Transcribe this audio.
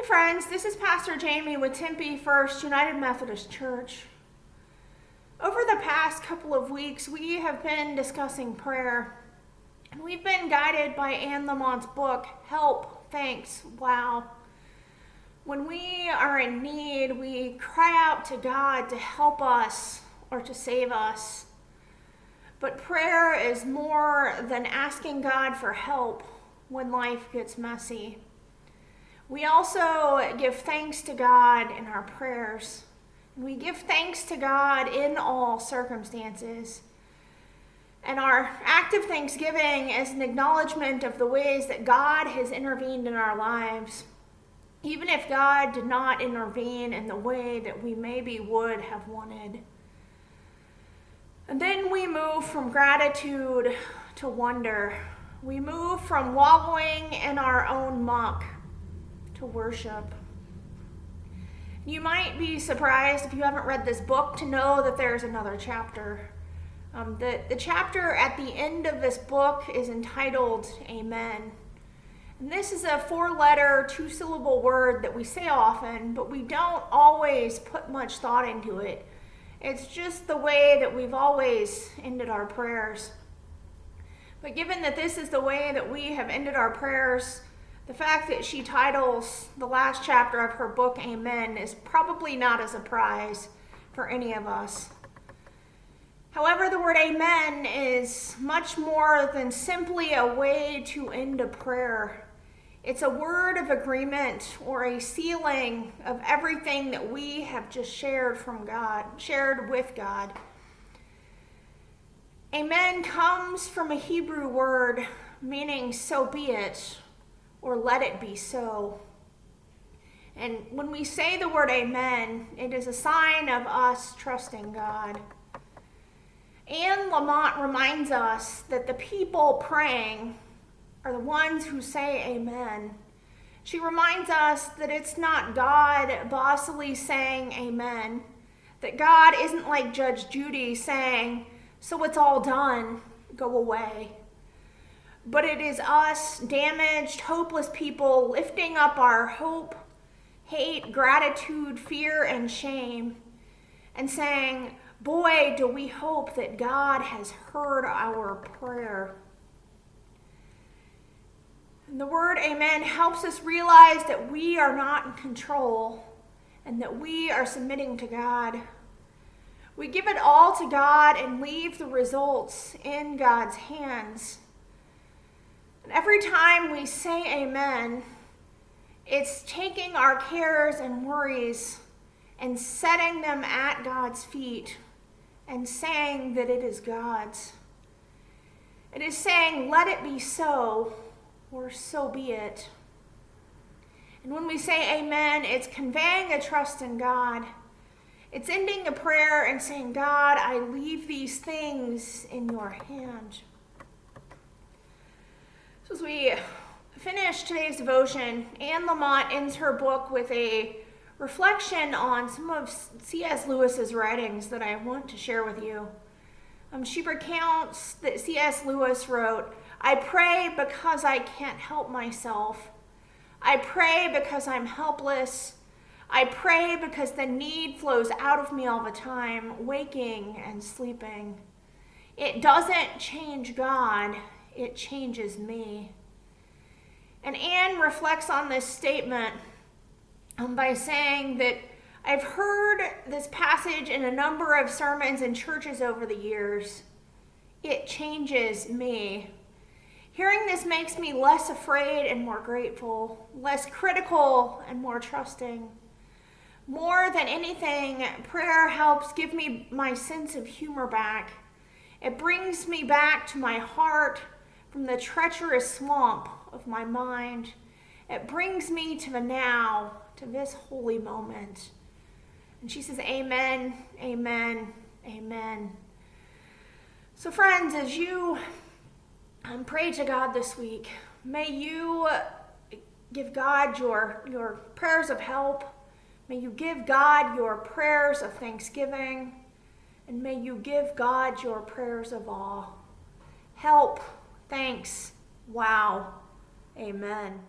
friends. This is Pastor Jamie with Tempe First United Methodist Church. Over the past couple of weeks, we have been discussing prayer, and we've been guided by Anne Lamont's book, Help, Thanks, Wow. When we are in need, we cry out to God to help us or to save us. But prayer is more than asking God for help when life gets messy. We also give thanks to God in our prayers. We give thanks to God in all circumstances. And our act of thanksgiving is an acknowledgement of the ways that God has intervened in our lives, even if God did not intervene in the way that we maybe would have wanted. And then we move from gratitude to wonder. We move from wallowing in our own muck to worship. You might be surprised if you haven't read this book to know that there's another chapter. The chapter at the end of this book is entitled Amen. And this is a 4-letter, 2-syllable word that we say often, but we don't always put much thought into it. It's just the way that we've always ended our prayers. But given that this is the way that we have ended our prayers, the fact that she titles the last chapter of her book Amen is probably not a surprise for any of us. However, the word amen is much more than simply a way to end a prayer. It's a word of agreement or a sealing of everything that we have just shared with God. Amen comes from a Hebrew word meaning so be it, or let it be so. And when we say the word amen, it is a sign of us trusting God. Anne Lamont reminds us that the people praying are the ones who say amen. She reminds us that it's not God bossily saying amen, that God isn't like Judge Judy saying, so it's all done, go away. But it is us, damaged, hopeless people, lifting up our hope, hate, gratitude, fear, and shame, and saying, boy, do we hope that God has heard our prayer. And the word amen helps us realize that we are not in control and that we are submitting to God. We give it all to God and leave the results in God's hands. And every time we say amen, it's taking our cares and worries and setting them at God's feet and saying that it is God's. It is saying, let it be so, or so be it. And when we say amen, it's conveying a trust in God. It's ending a prayer and saying, God, I leave these things in your hand. So as we finish today's devotion, Anne Lamont ends her book with a reflection on some of C.S. Lewis's writings that I want to share with you. She recounts that C.S. Lewis wrote, I pray because I can't help myself. I pray because I'm helpless. I pray because the need flows out of me all the time, waking and sleeping. It doesn't change God, it changes me. And Anne reflects on this statement by saying that I've heard this passage in a number of sermons in churches over the years. It changes me. Hearing this makes me less afraid and more grateful, less critical and more trusting. More than anything, prayer helps give me my sense of humor back. It brings me back to my heart from the treacherous swamp of my mind. It brings me to the now, to this holy moment. And she says, amen, amen, amen. So friends, as you pray to God this week, may you give God your prayers of help. May you give God your prayers of thanksgiving. And may you give God your prayers of awe. Help, thanks, wow, amen.